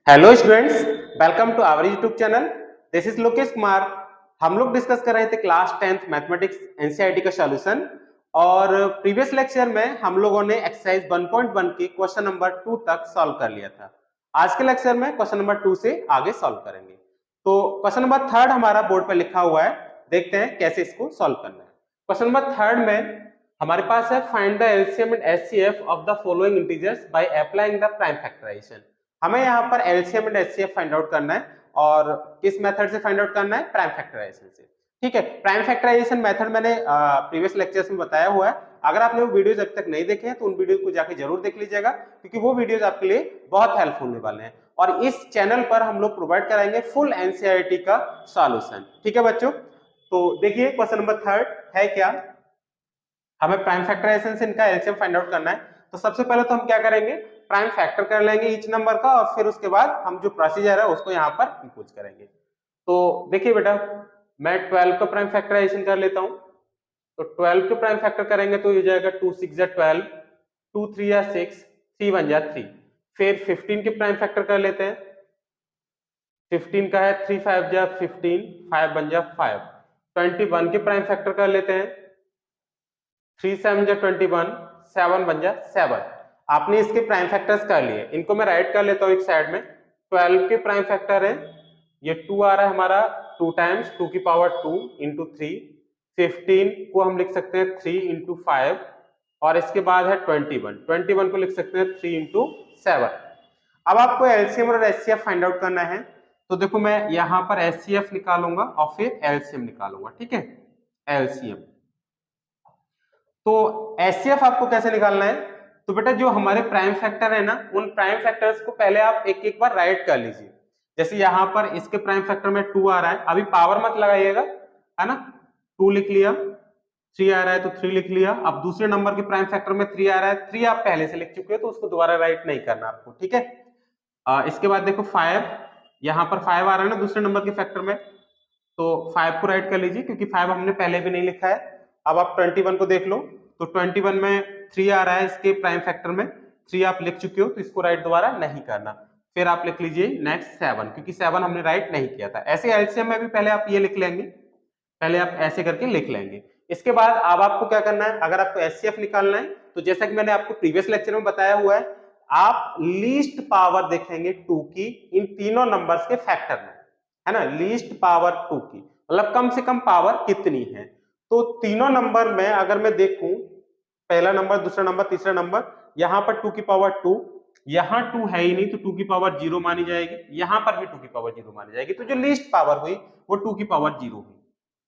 Hello students, welcome to our YouTube channel. This is Lokesh Kumar. हम लोग discuss कर रहे थे क्लास 10th मैथमेटिक्स एनसीईआरटी का सॉल्यूशन और प्रीवियस लेक्चर में हम लोगों ने एक्सरसाइज 1.1 की क्वेश्चन नंबर 2 तक सॉल्व कर लिया था। आज के लेक्चर में क्वेश्चन नंबर 2 से आगे सॉल्व करेंगे। तो क्वेश्चन नंबर 3 हमारा बोर्ड पर लिखा हुआ है, देखते हैं कैसे इसको सॉल्व करना है। क्वेश्चन नंबर 3 में हमारे पास है find the LCM and HCF of the following integers by applying the prime factorisation. हमें यहाँ पर LCM and HCF find out करना है और किस मेथड से फाइंड आउट करना है? प्राइम फैक्टराइजेशन से। ठीक है, प्राइम फैक्टराइजेशन मेथड मैंने प्रीवियस लेक्चर्स में बताया हुआ है। अगर आपने वो वीडियोस अभी तक नहीं देखे हैं तो उन वीडियो को जाके जरूर देख लीजिएगा, क्योंकि वो वीडियोस आपके लिए बहुत हेल्पफुल होने वाले हैं। और इस चैनल पर हम लोग प्रोवाइड कराएंगे फुल एनसीईआरटी का सॉल्यूशन। ठीक है बच्चों, तो देखिए क्वेश्चन नंबर 3 है क्या, हमें प्राइम फैक्टराइजेशन से इनका एलसीएम फाइंड आउट करना है। तो सबसे पहले तो हम क्या करेंगे, प्राइम फैक्टर कर लेंगे ईच नंबर का और फिर उसके बाद हम जो प्रोसीजर है उसको यहाँ पर इंपोज करेंगे। तो देखिए बेटा, मैं 12 का प्राइम फैक्टराइजेशन कर लेता हूँ। तो 12 के प्राइम फैक्टर करेंगे तो ये जाएगा 2 6 जा 12, 2 3 या 6, 3 1 जा 3। फिर 15 के प्राइम फैक्टर कर लेते हैं। 15 का है 3 5 जा 15, 5 1 जा 5। 21 के प्राइम फैक्टर कर लेते हैं। 3 7 जा 21, 7 1 जा 7। आपने इसके प्राइम फैक्टर्स कर लिए, इनको मैं राइट कर लेता हूँ एक साइड में। 12 के प्राइम फैक्टर है, ये 2 आ रहा है हमारा 2 टाइम्स 2 की पावर 2 इंटू 3। 15 को हम लिख सकते हैं 3 इंटू 5 और इसके बाद है 21 को लिख सकते हैं 3 इंटू 7। अब आपको एलसीएम और एचसीएफ फाइंड आउट करना है। तो देखो मैं यहाँ पर एचसीएफ निकालूंगा और फिर एलसीएम निकालूंगा। ठीक है, एलसीएम। तो एचसीएफ आपको कैसे निकालना है? तो बेटा जो हमारे प्राइम फैक्टर है ना, उन प्राइम फैक्टर्स को पहले आप एक एक बार राइट कर लीजिए। जैसे यहाँ पर इसके प्राइम फैक्टर में 2 आ रहा है, अभी पावर मत लगाइएगा, है ना। 2 लिख लिया, 3 आ रहा है तो 3 लिख लिया। अब दूसरे नंबर के प्राइम फैक्टर में 3 आ रहा है, 3 आप पहले से लिख चुके हो तो उसको दोबारा राइट नहीं करना आपको। ठीक है, इसके बाद देखो 5, यहाँ पर 5 आ रहा है ना दूसरे नंबर के फैक्टर में, तो 5 को राइट कर लीजिए क्योंकि 5 हमने पहले भी नहीं लिखा है। अब आप 21 को देख लो, तो 21 में 3 आ रहा है इसके प्राइम फैक्टर में, 3 आप लिख चुके हो तो इसको राइट दोबारा नहीं करना। फिर आप लिख लीजिए नेक्स्ट 7, क्योंकि 7 हमने राइट नहीं किया था। ऐसे एलसीएम में भी पहले आप ये लिख लेंगे, पहले आप ऐसे करके लिख लेंगे। इसके बाद अब आपको क्या करना है, अगर आपको एचसीएफ निकालना है तो जैसा कि मैंने आपको प्रीवियस लेक्चर में बताया हुआ है, आप लीस्ट पावर देखेंगे 2 की इन तीनों नंबर्स के फैक्टर में, है ना। लीस्ट पावर 2 की मतलब कम से कम पावर कितनी है। तो तीनों नंबर में अगर मैं देखूं, पहला नंबर, दूसरा नंबर, तीसरा नंबर, यहां पर 2 की पावर 2, यहां 2 है ही नहीं तो 2 की पावर 0 मानी जाएगी, यहां पर भी 2 की पावर 0 मानी जाएगी। तो जो लीस्ट पावर हुई वो 2 की पावर 0 हुई।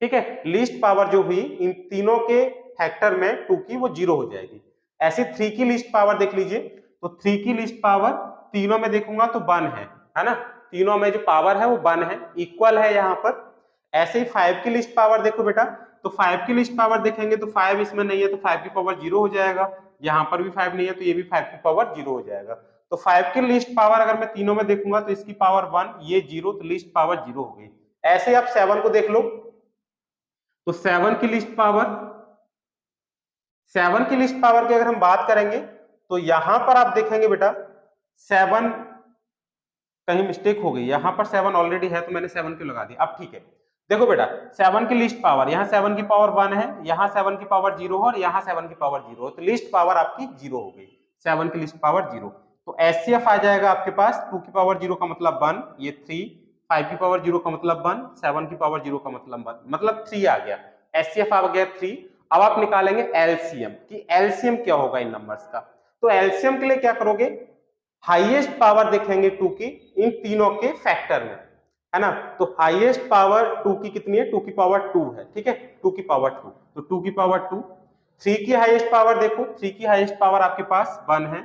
ठीक है, लीस्ट पावर जो हुई इन तीनों के फैक्टर में 2 की वो 0 हो जाएगी। ऐसे 3 की लिस्ट पावर देख लीजिए, तो 3 की लिस्ट पावर तीनों में देखूंगा तो 1 है ना। तीनों में जो पावर है वो 1 है, इक्वल है यहाँ पर। ऐसे ही 5 की लिस्ट पावर देखो बेटा, तो 5 की लिस्ट पावर देखेंगे तो 5 इसमें नहीं है तो 5 की पावर 0 हो जाएगा। यहाँ पर भी 5 नहीं है तो ये भी 5 की पावर 0 हो जाएगा। तो 5 की लिस्ट पावर अगर मैं तीनों में देखूंगा तो इसकी पावर 1, ये 0, तो लिस्ट पावर 0 हो गई। ऐसे ही आप 7 को देख लो, तो 7 की लिस्ट पावर, 7 की लिस्ट पावर की अगर हम बात करेंगे तो यहां पर आप देखेंगे बेटा 7, कहीं मिस्टेक हो गई, यहां पर 7 ऑलरेडी है तो मैंने 7 क्यों लगा दिया। अब ठीक है, देखो बेटा 7 की लिस्ट पावर, यहाँ 7 की पावर 1 है, यहाँ 7 की पावर 0 है और यहाँ 7 की पावर 0 है, तो लिस्ट पावर आपकी 0 हो गई, 7 की लिस्ट पावर 0। तो एचसीएफ आ जाएगा आपके पास 2 की पावर 0 का मतलब 1, ये 3, 5 की पावर 0 का मतलब 1, 7 की पावर 0 का मतलब 1, मतलब 3 आ गया, एचसीएफ आ गया 3। अब आप निकालेंगे एलसीएम कि एलसीएम क्या होगा इन नंबर्स का। तो एलसीएम के लिए क्या करोगे, हाईएस्ट पावर देखेंगे 2 की इन तीनों के फैक्टर में, है ना। तो हाईएस्ट पावर 2 की कितनी है, 2 की पावर 2 है। ठीक है, 2 की पावर 2, तो 2 की पावर 2। 3 की हाईएस्ट पावर देखो, 3 की हाईएस्ट पावर आपके पास 1 है।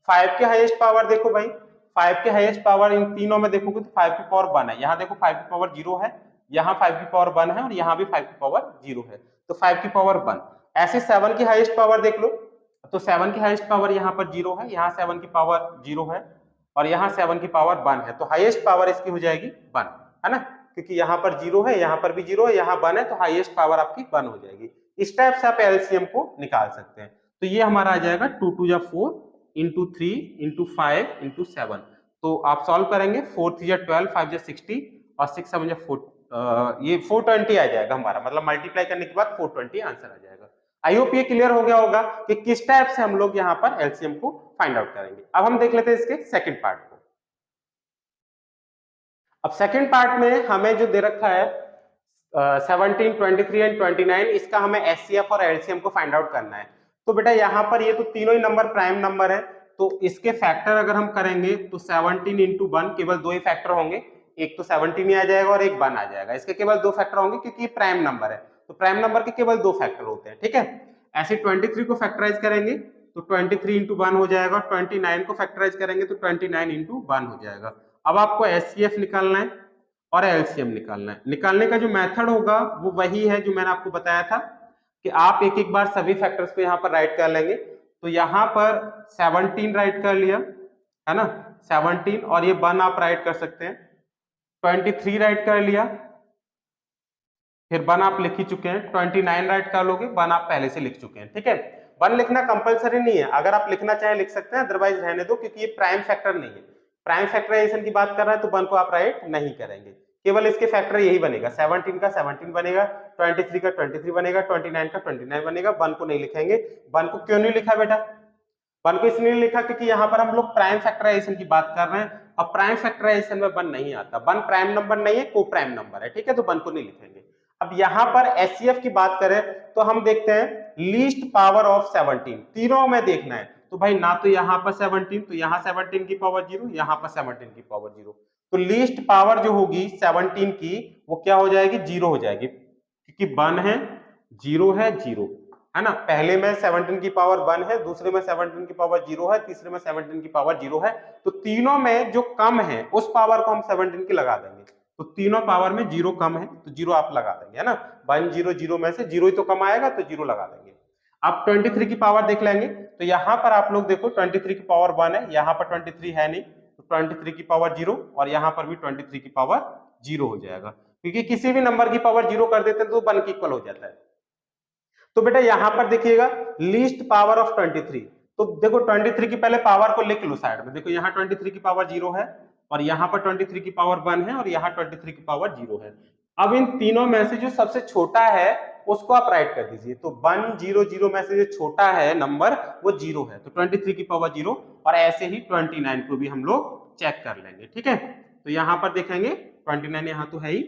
5 की हाईएस्ट पावर देखो भाई, 5 की हाईएस्ट पावर इन तीनों में देखोगे तो 5 की पावर 1 है। यहाँ देखो 5 की पावर 0 है, यहाँ 5 की पावर 1 है और यहाँ भी 5 की पावर 0 है, तो 5 की पावर 1। ऐसे 7 की हाईएस्ट पावर देख लो, तो 7 की हाईएस्ट पावर यहाँ पर 0 है, यहाँ 7 की पावर 0 है और यहाँ 7 की पावर 1 है, तो हाईएस्ट पावर इसकी हो जाएगी 1, है ना, क्योंकि यहाँ पर 0 है, यहाँ पर भी 0 है, यहाँ 1 है, तो हाईएस्ट पावर आपकी 1 हो जाएगी। इस टाइप से आप एलसीएम को निकाल सकते हैं। तो ये हमारा आ जाएगा 2 2 जा 4 इंटू 3 इंटू 5 इंटू 7, तो आप सॉल्व करेंगे 4 3 जा 12, 5 जा 60 और 6 7 जा 4, ये 420 आ जाएगा हमारा, मतलब मल्टीप्लाई करने के बाद 420 आंसर आ जाएगा। आई होप ये क्लियर हो गया होगा कि किस टाइप से हम लोग यहाँ पर एलसीएम को फाइंड आउट करेंगे। अब हम देख लेते हैं इसके सेकंड पार्ट को। अब सेकंड पार्ट में हमें जो दे रखा है 17, 23 एंड 29, इसका हमें एचसीएफ और एलसीएम को फाइंड आउट करना है। तो बेटा यहाँ पर ये तो तीनों ही नंबर प्राइम नंबर है, तो इसके फैक्टर अगर हम करेंगे तो 17 इंटू 1, केवल दो ही फैक्टर होंगे, एक तो 17 ही आ जाएगा और एक 1 आ जाएगा। इसके केवल दो फैक्टर होंगे क्योंकि ये प्राइम नंबर है, तो प्राइम नंबर के केवल दो फैक्टर होते हैं, ठीक है। ऐसे 23 को फैक्टराइज करेंगे तो 23 इंटू 1 हो जाएगा, 29 को फैक्टराइज करेंगे तो 29 इंटू 1 हो जाएगा। अब आपको एचसीएफ निकालना है और एलसीएम निकालना है। निकालने का जो मेथड होगा वो वही है जो मैंने आपको बताया था कि आप एक एक बार सभी फैक्टर्स को यहाँ पर राइट कर लेंगे। तो यहाँ पर 17 राइट कर लिया है ना, 17, और ये 1 आप राइट कर सकते हैं। 23 राइट कर लिया, फिर 1 आप लिख ही चुके हैं। 29 राइट कर लोगे, 1 आप पहले से लिख चुके हैं, ठीक है। 1 लिखना कंपलसरी नहीं है, अगर आप लिखना चाहे लिख सकते हैं, अदरवाइज रहने दो, क्योंकि ये प्राइम फैक्टर नहीं है। प्राइम फैक्टराइजेशन की बात कर रहा है तो 1 को आप राइट नहीं करेंगे, केवल इसके फैक्टर यही बनेगा, 17 का 17 बनेगा, 23 का 23 बनेगा, 29 का 29 बनेगा। 1 को नहीं लिखेंगे। 1 को क्यों नहीं लिखा बेटा? 1 को इसलिए लिखा क्योंकि यहाँ पर हम लोग प्राइम फैक्टराइजेशन की बात कर रहे हैं, और प्राइम फैक्टराइजेशन में 1 नहीं आता। 1 प्राइम नंबर नहीं है, को प्राइम नंबर है, ठीक है, तो 1 को नहीं लिखेंगे। अब यहाँ पर एचसीएफ की बात करें तो हम देखते हैं लीस्ट पावर ऑफ 17, तीनों में देखना है। तो भाई ना तो यहाँ पर 17, तो यहाँ 17 की पावर 0, यहाँ पर 17 की पावर 0, तो लीस्ट पावर जो होगी 17 की वो क्या हो जाएगी? 0 हो जाएगी, क्योंकि 1 है, 0 है, 0 है ना। पहले में 17 की पावर 1 है, दूसरे में 17 की पावर 0 है, तीसरे में 17 की पावर 0 है। तो तीनों में जो कम है उस पावर को हम 17 की लगा देंगे। तो तीनों पावर में 0 कम है तो 0 आप लगा देंगे, है ना। 1 0 0 में से 0 ही तो कम आएगा, तो 0 लगा देंगे। अब 23 की पावर देख लेंगे, तो यहाँ पर आप लोग देखो 23 की पावर 1 है, यहाँ पर 23 है नहीं, तो 23 की पावर 0, और यहाँ पर भी 23 की पावर 0 हो जाएगा, क्योंकि किसी भी नंबर की पावर 0 कर देते हैं तो 1 की इक्वल हो जाता है। तो बेटा यहाँ पर देखिएगा लीस्ट पावर ऑफ 23, तो देखो 23 की पहले पावर को लिख लो साइड में। देखो यहाँ 23 की पावर 0 है, और यहाँ पर 23 की पावर 1 है, और यहाँ 23 की पावर 0 है। अब इन तीनों में से जो सबसे छोटा है उसको आप राइट कर दीजिए। तो 1 0 0 में से जो छोटा है नंबर वो 0 है, तो 23 की पावर 0, और ऐसे ही 29 को भी हम लोग चेक कर लेंगे, ठीक है। तो यहाँ पर देखेंगे 29 यहाँ तो है ही,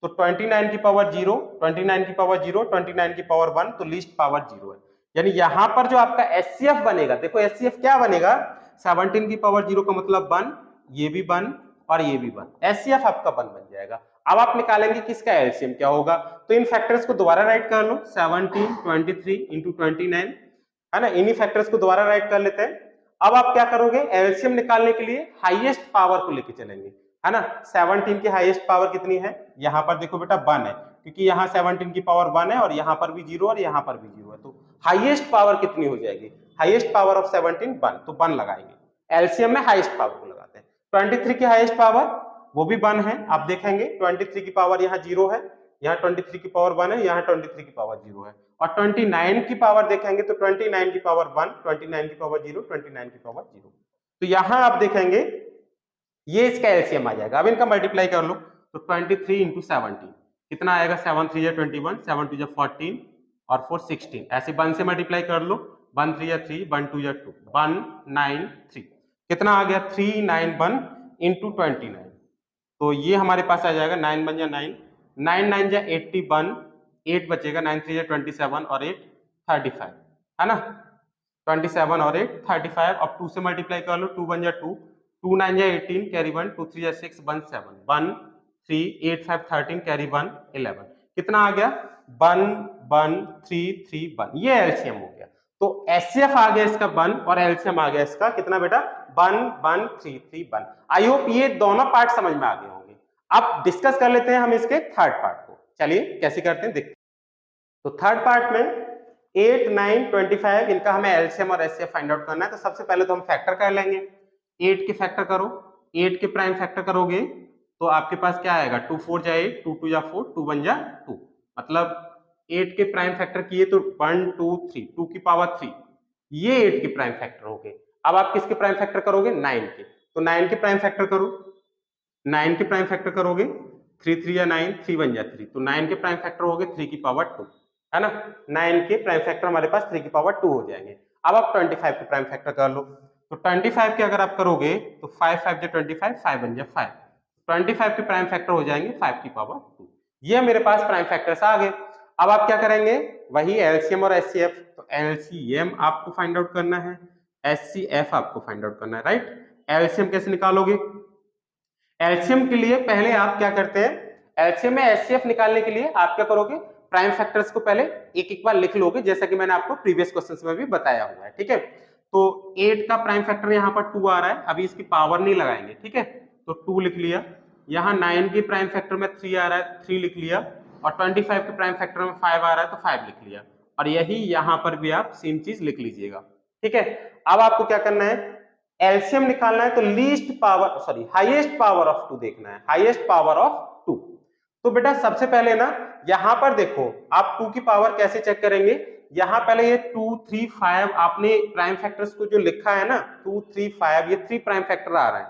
तो 29 की पावर 0, 29 की पावर 0, 29 की पावर 1, तो लीस्ट पावर 0 है। यानी यहाँ पर जो आपका एचसीएफ बनेगा, देखो एचसीएफ क्या बनेगा, 17 की पावर 0 का मतलब 1, ये भी 1 और ये भी 1, एचसीएफ आपका 1 बन जाएगा। अब आप निकालेंगे किसका एलसीएम क्या होगा, तो इन फैक्टर्स को दोबारा राइट कर लो, 17 23 इंटू 29, है ना, इन्हीं फैक्टर्स को दोबारा राइट कर लेते हैं। अब आप क्या करोगे, एलसीएम निकालने के लिए हाईएस्ट पावर को लेके चलेंगे, है ना। 17 की हाईएस्ट पावर कितनी है, यहाँ पर देखो बेटा 1 है, क्योंकि यहाँ 17 की पावर 1 है, और यहाँ पर भी 0 और यहाँ पर भी 0 है, तो हाईएस्ट पावर कितनी हो जाएगी, हाईएस्ट पावर ऑफ 17 1, तो 1 लगाएंगे। एलसीएम में हाईएस्ट पावर को लगाते हैं। 23 की हाईएस्ट पावर वो भी 1 है, आप देखेंगे 23 की पावर यहाँ 0 है, यहाँ 23 की पावर 1 है, यहाँ 23 की पावर 0 है, और 29 की पावर देखेंगे तो 29 की पावर 1, 29 की पावर 0, 29 की पावर 0, तो यहाँ आप देखेंगे ये इसका एलसीएम आ जाएगा। अब इनका मल्टीप्लाई कर लो, तो 23 इंटू 17 कितना आएगा, 7 3 21, 7 2 14 और 4 16, ऐसे 1 से मल्टीप्लाई कर लो, 1 3 3, 1 2 2, 1 9 3, कितना आ गया 391 इंटू 29, तो ये हमारे पास आ जाएगा 9 बन जा 9, 9 9 जा 81, 8 बचेगा, 9 3 जा 27 और 8 35, है ना, 27 और 8 35। अब 2 से मल्टीप्लाई कर लो, 2 बन जा 2, 2 9 जा 18, कैरी 1, 2 3 जा 6, 1 7, 1 3 8 5 13, कैरी 1 11, कितना आ गया 1 1 3 3 1, ये एलसीएम हो गया। तो एचसीएफ आ गया इसका 1, और एलसीएम आ गया इसका कितना बेटा 1 1 3 3 1। आई होप ये दोनों पार्ट समझ में आ गए होंगे। अब डिस्कस कर लेते हैं हम इसके थर्ड पार्ट को, चलिए कैसे करते हैं देखते हैं। तो थर्ड पार्ट में 8 9 25 इनका हमें एलसीएम और एचसीएफ फाइंड आउट करना है। तो सबसे पहले तो हम फैक्टर कर लेंगे, 8 के फैक्टर करो, 8 के प्राइम फैक्टर करोगे तो आपके पास क्या आएगा, 2 4 जा 8, 2 2 जा 4, 2 1 जा 2, मतलब 8 के प्राइम फैक्टर किए तो 1 2 3, 2 की पावर 3, ये 8 के प्राइम फैक्टर हो गए। अब आप किसके प्राइम फैक्टर करोगे, 9 के, तो 9 के प्राइम फैक्टर करो, 9 के प्राइम फैक्टर करोगे 3 3 या 9, 3 1 जा 3, तो 9 के प्राइम फैक्टर हो गए 3 की पावर 2, है ना। 9 के प्राइम फैक्टर हमारे पास 3 की पावर 2 हो जाएंगे। अब आप 25 के प्राइम फैक्टर कर लो, तो 25 के अगर आप करोगे तो 5 5 जा 25, 5 1 जा 5, 25 के प्राइम फैक्टर हो जाएंगे 5 की पावर 2। ये मेरे पास प्राइम फैक्टर्स आ गए। अब आप क्या करेंगे, वही एलसीएम और एचसीएफ, तो एलसीएम आपको फाइंड आउट करना है, एचसीएफ आपको फाइंड आउट करना है, राइट। एलसीएम कैसे निकालोगे, एलसीएम के लिए पहले आप क्या करते हैं, एलसीएम में एचसीएफ निकालने के लिए आप क्या करोगे, प्राइम फैक्टर्स को पहले एक एक बार लिख लोगे, जैसा कि मैंने आपको प्रीवियस क्वेश्चंस में भी बताया हुआ है, ठीक है। तो 8 का प्राइम फैक्टर यहाँ पर 2 आ रहा है, अभी इसकी पावर नहीं लगाएंगे, ठीक है, तो 2 लिख लिया। यहाँ 9 के प्राइम फैक्टर में 3 आ रहा है, 3 लिख लिया, और 25 के प्राइम फैक्टर में 5 आ रहा है, तो 5 लिख लिया, और यही यहाँ पर भी आप सेम चीज लिख लीजिएगा, ठीक है। अब आपको क्या करना है, एलसीएम निकालना है, तो least power sorry highest power of 2 देखना है, हाईएस्ट पावर ऑफ 2। तो बेटा सबसे पहले ना यहां पर देखो, आप 2 की पावर कैसे चेक करेंगे, यहां पहले ये 2 3 5 आपने प्राइम फैक्टर्स को जो लिखा है ना 2 3 5, ये 3 प्राइम फैक्टर आ रहा है,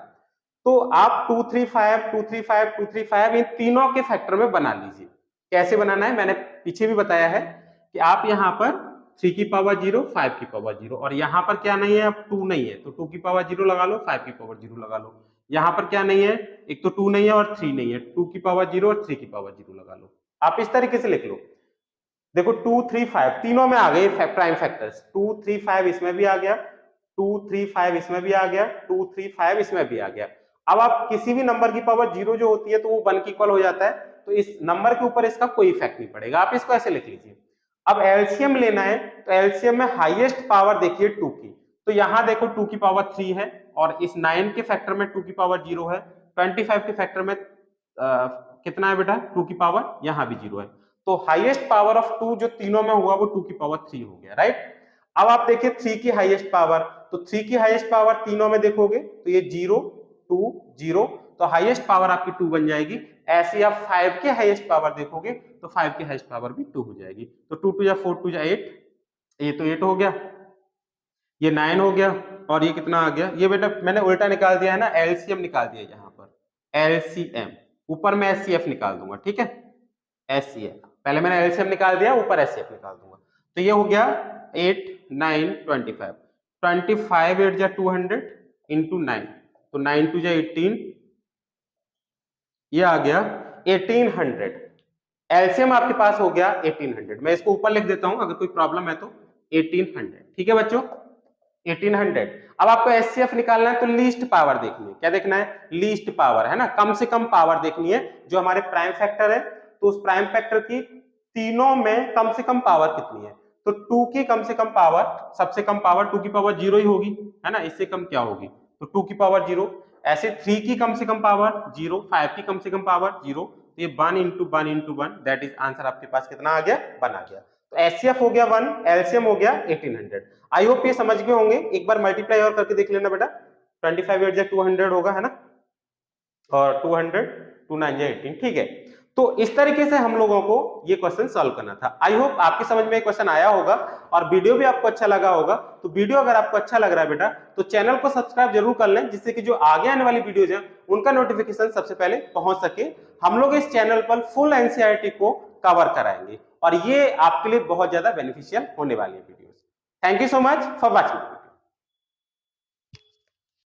तो आप 2 3 5 2 3 5 2 3 5 इन तीनों के फैक्टर में बना लीजिए। कैसे बनाना है मैंने पीछे भी बताया है कि आप यहाँ पर 3 की पावर 0, 5 की पावर 0, और यहाँ पर क्या नहीं है, अब 2 नहीं है, तो 2 की पावर 0 लगा लो, 5 की पावर 0 लगा लो। यहाँ पर क्या नहीं है, एक तो 2 नहीं है और 3 नहीं है, 2 की पावर 0 और 3 की पावर 0 लगा लो। आप इस तरीके से लिख लो, देखो 2 3 5 तीनों में आ गए प्राइम फैक्टर्स, 2 3 5 इसमें भी आ गया, 2 3 5 इसमें भी आ गया, 2 3 5 इसमें भी आ गया। अब आप किसी भी नंबर की पावर 0 जो होती है तो वो 1 की इक्वल हो जाता है, तो इस नंबर के ऊपर इसका कोई इफेक्ट नहीं पड़ेगा, आप इसको ऐसे लिख लीजिए। अब एलसीएम लेना है, तो एलसीएम में हाईएस्ट पावर देखिए 2 की, तो यहां देखो 2 की पावर 3 है, और इस 9 के फैक्टर में 2 की पावर 0 है, 25 के फैक्टर में कितना है बेटा 2 की पावर, यहां भी 0 है, तो हाईएस्ट पावर ऑफ 2 जो तीनों में हुआ वो 2 की पावर 3 हो गया, राइट। अब आप देखिए 3 की हाईएस्ट पावर, तो 3 की हाईएस्ट पावर तीनों में देखोगे तो ये 0 2 0, तो हाईएस्ट पावर आपकी 2 बन जाएगी। ऐसे आप 5 के हाईएस्ट पावर देखोगे तो 5 की हाईएस्ट पावर भी 2 हो जाएगी, तो 2 2 या 4 2 या 8, ये तो 8 हो गया, ये 9 हो गया, और ये कितना आ गया, ये बेटा मैंने उल्टा निकाल दिया है ना, एलसीएम निकाल दिया यहाँ पर, एलसीएम, ऊपर मैं एचसीएफ निकाल दूंगा, ठीक है, एचसीएफ पहले मैंने एलसीएम निकाल दिया, ऊपर एचसीएफ निकाल दूंगा, तो ये हो गया 8 9 25, 25 8 जा 200 इंटू 9, तो 9 2 जा 18, ये आ गया 1800, एलसीएम आपके पास हो गया 1800, मैं इसको ऊपर लिख देता हूं अगर कोई प्रॉब्लम है तो, 1800, ठीक है बच्चों 1800। अब आपको एचसीएफ निकालना है, तो लीस्ट पावर देखनी है, क्या देखना है, लीस्ट पावर, है ना, कम से कम पावर देखनी है, जो हमारे प्राइम फैक्टर है, तो उस प्राइम फैक्टर की तीनों में कम से कम पावर कितनी है, तो 2 की कम से कम पावर, सबसे कम पावर 2 की पावर 0 ही होगी, है ना, इससे कम क्या होगी, तो 2 की पावर 0, ऐसे 3 की कम से कम पावर 0, 5 की कम से कम पावर 0, तो ये 1 into 1 into 1, that is answer आपके पास कितना आ गया, 1 आ गया। तो एचसीएफ हो गया 1, एलसीएम हो गया 1800। आई होप ये समझ गए होंगे, एक बार मल्टीप्लाई और करके देख लेना बेटा, 25 8 200 होगा, है ना, और 200 2 9 18, ठीक है। तो इस तरीके से हम लोगों को ये क्वेश्चन सॉल्व करना था। आई होप आपकी समझ में क्वेश्चन आया होगा, और वीडियो भी आपको अच्छा लगा होगा। तो वीडियो अगर आपको अच्छा लग रहा है बेटा, तो चैनल को सब्सक्राइब जरूर कर लें, जिससे कि जो आगे आने वाली वीडियोज हैं उनका नोटिफिकेशन सबसे पहले पहुंच सके। हम लोग इस चैनल पर फुल एनसीईआरटी को कवर कराएंगे, और ये आपके लिए बहुत ज्यादा बेनिफिशियल होने वाली है videos. Thank you so much for watching.